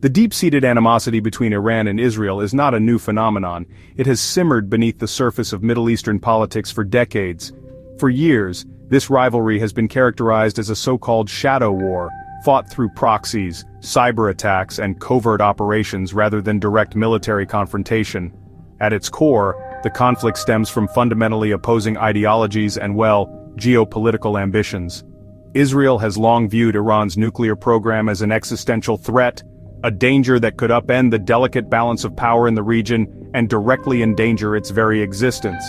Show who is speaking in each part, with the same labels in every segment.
Speaker 1: The deep-seated animosity between Iran and Israel is not a new phenomenon. It has simmered beneath the surface of Middle Eastern politics for decades. For years, this rivalry has been characterized as a so-called shadow war, fought through proxies, cyber attacks, and covert operations rather than direct military confrontation. At its core, the conflict stems from fundamentally opposing ideologies and, geopolitical ambitions. Israel has long viewed Iran's nuclear program as an existential threat, a danger that could upend the delicate balance of power in the region and directly endanger its very existence.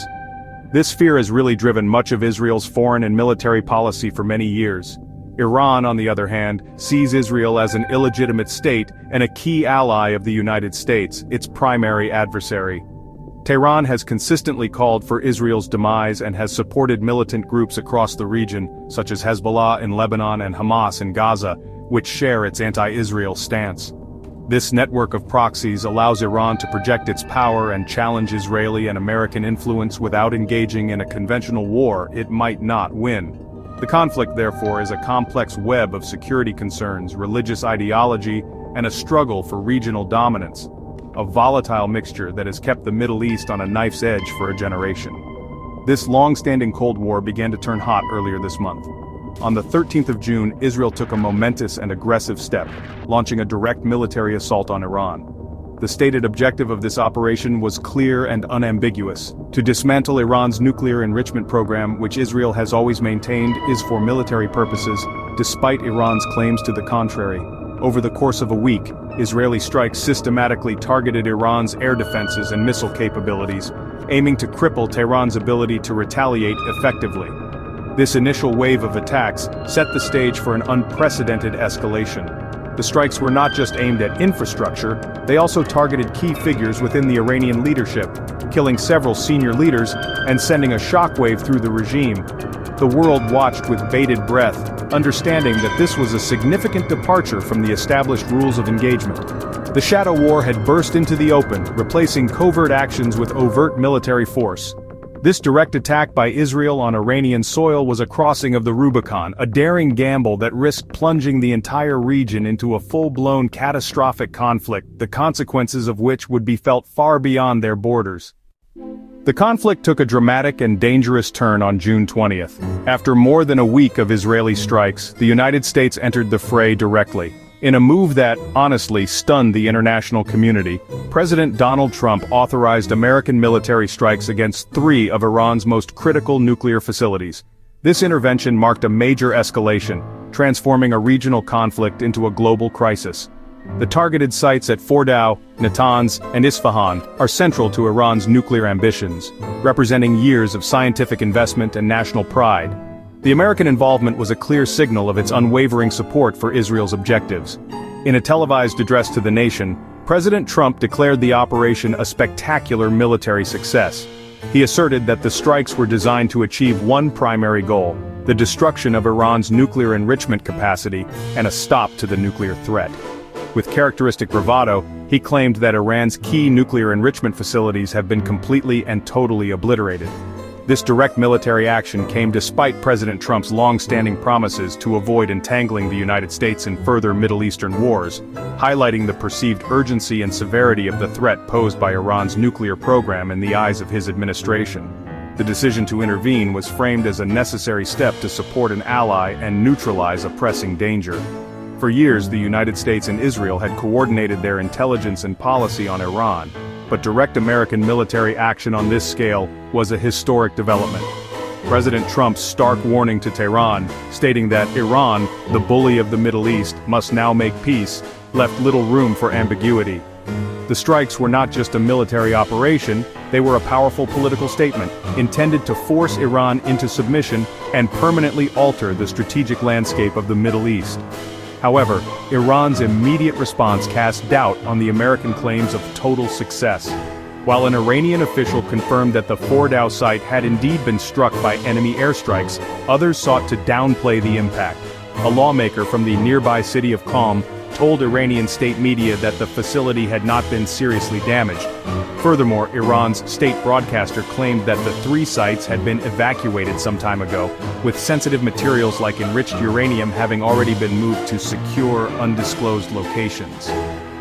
Speaker 1: This fear has really driven much of Israel's foreign and military policy for many years. Iran, on the other hand, sees Israel as an illegitimate state and a key ally of the United States, its primary adversary. Tehran has consistently called for Israel's demise and has supported militant groups across the region, such as Hezbollah in Lebanon and Hamas in Gaza, which share its anti-Israel stance. This network of proxies allows Iran to project its power and challenge Israeli and American influence without engaging in a conventional war it might not win. The conflict, therefore, is a complex web of security concerns, religious ideology, and a struggle for regional dominance. A volatile mixture that has kept the Middle East on a knife's edge for a generation. This long-standing Cold War began to turn hot earlier this month. On the 13th of June, Israel took a momentous and aggressive step, launching a direct military assault on Iran. The stated objective of this operation was clear and unambiguous: to dismantle Iran's nuclear enrichment program, which Israel has always maintained is for military purposes, despite Iran's claims to the contrary. Over the course of a week, Israeli strikes systematically targeted Iran's air defenses and missile capabilities, aiming to cripple Tehran's ability to retaliate effectively. This initial wave of attacks set the stage for an unprecedented escalation. The strikes were not just aimed at infrastructure, they also targeted key figures within the Iranian leadership, killing several senior leaders and sending a shockwave through the regime. The world watched with bated breath, understanding that this was a significant departure from the established rules of engagement. The shadow war had burst into the open, replacing covert actions with overt military force. This direct attack by Israel on Iranian soil was a crossing of the Rubicon, a daring gamble that risked plunging the entire region into a full-blown catastrophic conflict, the consequences of which would be felt far beyond their borders. The conflict took a dramatic and dangerous turn on June 20th. After more than a week of Israeli strikes, the United States entered the fray directly. In a move that, honestly, stunned the international community, President Donald Trump authorized American military strikes against 3 of Iran's most critical nuclear facilities. This intervention marked a major escalation, transforming a regional conflict into a global crisis. The targeted sites at Fordow, Natanz, and Isfahan are central to Iran's nuclear ambitions, representing years of scientific investment and national pride. The American involvement was a clear signal of its unwavering support for Israel's objectives. In a televised address to the nation, President Trump declared the operation a spectacular military success. He asserted that the strikes were designed to achieve one primary goal: the destruction of Iran's nuclear enrichment capacity and a stop to the nuclear threat. With characteristic bravado, he claimed that Iran's key nuclear enrichment facilities have been completely and totally obliterated. This direct military action came despite President Trump's long-standing promises to avoid entangling the United States in further Middle Eastern wars, highlighting the perceived urgency and severity of the threat posed by Iran's nuclear program in the eyes of his administration. The decision to intervene was framed as a necessary step to support an ally and neutralize a pressing danger. For years, the United States and Israel had coordinated their intelligence and policy on Iran, but direct American military action on this scale was a historic development. President Trump's stark warning to Tehran, stating that Iran, the bully of the Middle East, must now make peace, left little room for ambiguity. The strikes were not just a military operation, they were a powerful political statement, intended to force Iran into submission and permanently alter the strategic landscape of the Middle East. However, Iran's immediate response cast doubt on the American claims of total success. While an Iranian official confirmed that the Fordow site had indeed been struck by enemy airstrikes, others sought to downplay the impact. A lawmaker from the nearby city of Qom told Iranian state media that the facility had not been seriously damaged. Furthermore, Iran's state broadcaster claimed that the 3 sites had been evacuated some time ago, with sensitive materials like enriched uranium having already been moved to secure, undisclosed locations.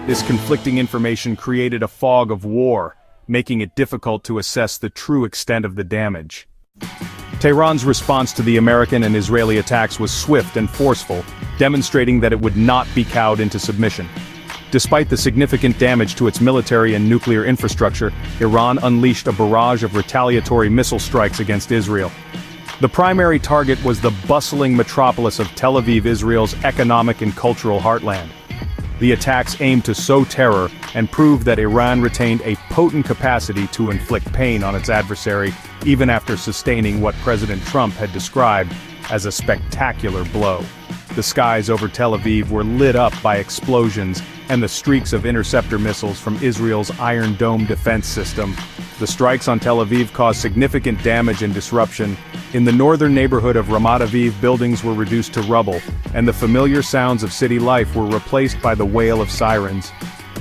Speaker 1: This conflicting information created a fog of war, making it difficult to assess the true extent of the damage. Tehran's response to the American and Israeli attacks was swift and forceful, demonstrating that it would not be cowed into submission. Despite the significant damage to its military and nuclear infrastructure, Iran unleashed a barrage of retaliatory missile strikes against Israel. The primary target was the bustling metropolis of Tel Aviv, Israel's economic and cultural heartland. The attacks aimed to sow terror and prove that Iran retained a potent capacity to inflict pain on its adversary, even after sustaining what President Trump had described as a spectacular blow. The skies over Tel Aviv were lit up by explosions and the streaks of interceptor missiles from Israel's Iron Dome defense system. The strikes on Tel Aviv caused significant damage and disruption. In the northern neighborhood of Ramat Aviv, buildings were reduced to rubble, and the familiar sounds of city life were replaced by the wail of sirens.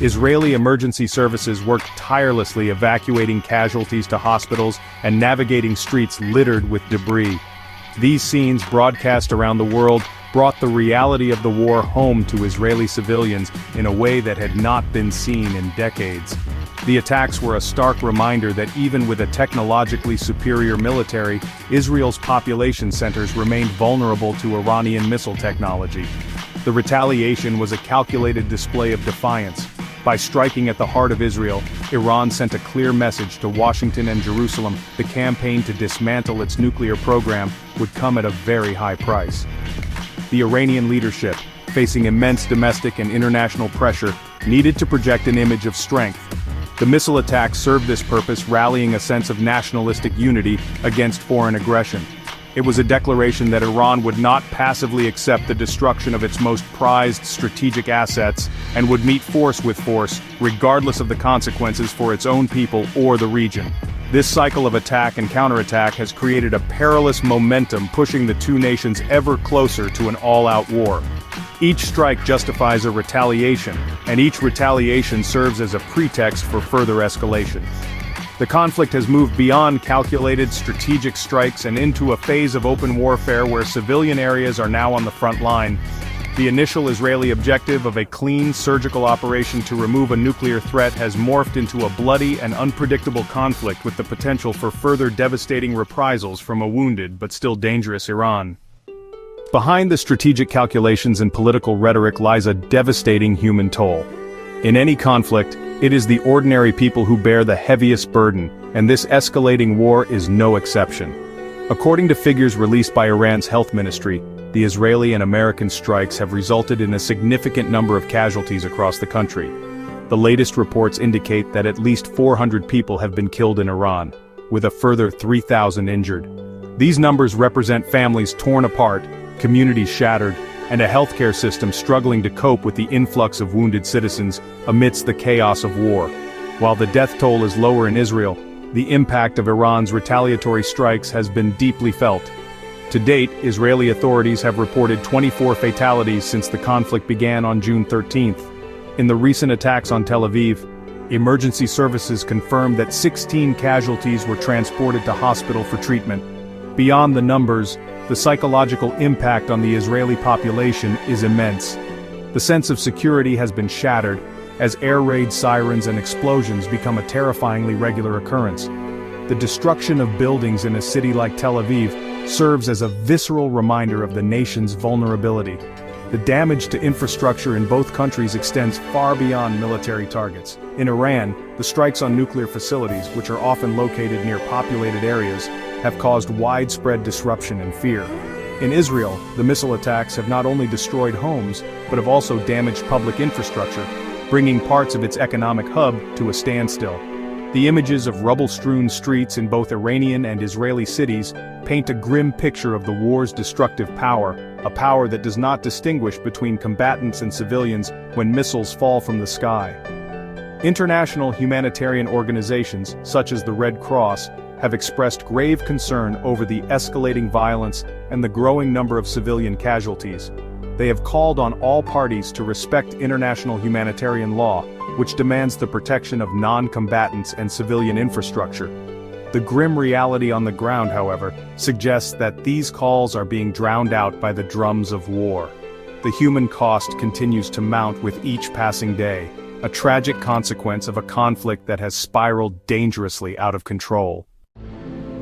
Speaker 1: Israeli emergency services worked tirelessly evacuating casualties to hospitals and navigating streets littered with debris. These scenes, broadcast around the world, brought the reality of the war home to Israeli civilians in a way that had not been seen in decades. The attacks were a stark reminder that even with a technologically superior military, Israel's population centers remained vulnerable to Iranian missile technology. The retaliation was a calculated display of defiance. By striking at the heart of Israel, Iran sent a clear message to Washington and Jerusalem: the campaign to dismantle its nuclear program would come at a very high price. The Iranian leadership, facing immense domestic and international pressure, needed to project an image of strength. The missile attacks served this purpose, rallying a sense of nationalistic unity against foreign aggression. It was a declaration that Iran would not passively accept the destruction of its most prized strategic assets and would meet force with force, regardless of the consequences for its own people or the region. This cycle of attack and counterattack has created a perilous momentum, pushing the two nations ever closer to an all-out war. Each strike justifies a retaliation, and each retaliation serves as a pretext for further escalation. The conflict has moved beyond calculated strategic strikes and into a phase of open warfare where civilian areas are now on the front line. The initial Israeli objective of a clean surgical operation to remove a nuclear threat has morphed into a bloody and unpredictable conflict with the potential for further devastating reprisals from a wounded but still dangerous Iran. Behind the strategic calculations and political rhetoric lies a devastating human toll. In any conflict, it is the ordinary people who bear the heaviest burden, and this escalating war is no exception. According to figures released by Iran's health ministry, the Israeli and American strikes have resulted in a significant number of casualties across the country. The latest reports indicate that at least 400 people have been killed in Iran, with a further 3,000 injured. These numbers represent families torn apart, communities shattered, and a healthcare system struggling to cope with the influx of wounded citizens amidst the chaos of war. While the death toll is lower in Israel, the impact of Iran's retaliatory strikes has been deeply felt. To date, Israeli authorities have reported 24 fatalities since the conflict began on June 13th. In the recent attacks on Tel Aviv, emergency services confirmed that 16 casualties were transported to hospital for treatment. Beyond the numbers, the psychological impact on the Israeli population is immense. The sense of security has been shattered, as air raid sirens and explosions become a terrifyingly regular occurrence. The destruction of buildings in a city like Tel Aviv serves as a visceral reminder of the nation's vulnerability. The damage to infrastructure in both countries extends far beyond military targets. In Iran, the strikes on nuclear facilities, which are often located near populated areas, have caused widespread disruption and fear. In Israel, the missile attacks have not only destroyed homes, but have also damaged public infrastructure, bringing parts of its economic hub to a standstill. The images of rubble-strewn streets in both Iranian and Israeli cities paint a grim picture of the war's destructive power, a power that does not distinguish between combatants and civilians when missiles fall from the sky. International humanitarian organizations, such as the Red Cross, have expressed grave concern over the escalating violence and the growing number of civilian casualties. They have called on all parties to respect international humanitarian law, which demands the protection of non-combatants and civilian infrastructure. The grim reality on the ground, however, suggests that these calls are being drowned out by the drums of war. The human cost continues to mount with each passing day. a tragic consequence of a conflict that has spiraled dangerously out of control.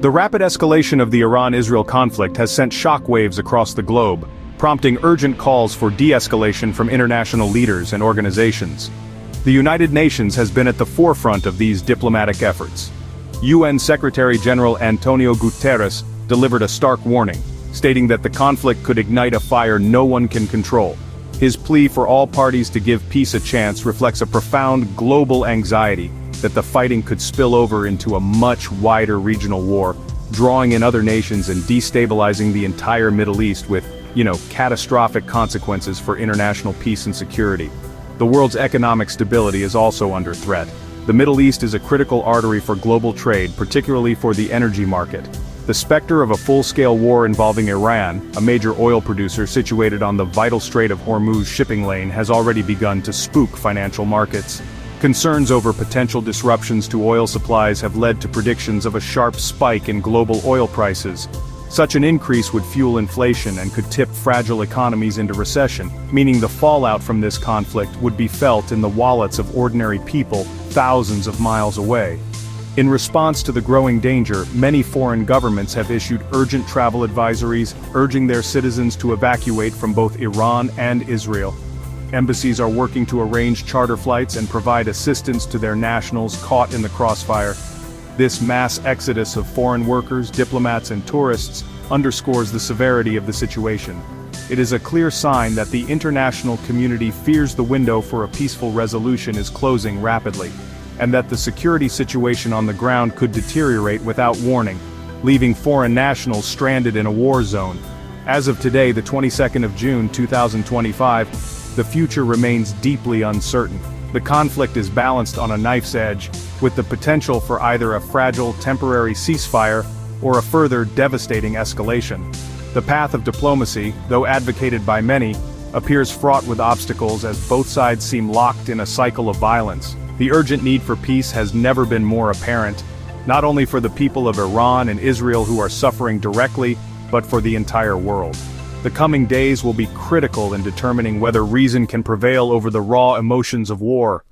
Speaker 1: The rapid escalation of the Iran-Israel conflict has sent shockwaves across the globe, prompting urgent calls for de-escalation from international leaders and organizations. The United Nations has been at the forefront of these diplomatic efforts. UN Secretary-General Antonio Guterres delivered a stark warning, stating that the conflict could ignite a fire no one can control. His plea for all parties to give peace a chance reflects a profound global anxiety that the fighting could spill over into a much wider regional war, drawing in other nations and destabilizing the entire Middle East with, catastrophic consequences for international peace and security. The world's economic stability is also under threat. The Middle East is a critical artery for global trade, particularly for the energy market. The specter of a full-scale war involving Iran, a major oil producer situated on the vital Strait of Hormuz shipping lane, has already begun to spook financial markets. Concerns over potential disruptions to oil supplies have led to predictions of a sharp spike in global oil prices. Such an increase would fuel inflation and could tip fragile economies into recession, meaning the fallout from this conflict would be felt in the wallets of ordinary people thousands of miles away. In response to the growing danger, many foreign governments have issued urgent travel advisories, urging their citizens to evacuate from both Iran and Israel. Embassies are working to arrange charter flights and provide assistance to their nationals caught in the crossfire. This mass exodus of foreign workers, diplomats and tourists underscores the severity of the situation. It is a clear sign that the international community fears the window for a peaceful resolution is closing rapidly, and that the security situation on the ground could deteriorate without warning, leaving foreign nationals stranded in a war zone. As of today, the 22nd of June 2025, the future remains deeply uncertain. The conflict is balanced on a knife's edge, with the potential for either a fragile temporary ceasefire or a further devastating escalation. The path of diplomacy, though advocated by many, appears fraught with obstacles as both sides seem locked in a cycle of violence. The urgent need for peace has never been more apparent, not only for the people of Iran and Israel who are suffering directly, but for the entire world. The coming days will be critical in determining whether reason can prevail over the raw emotions of war.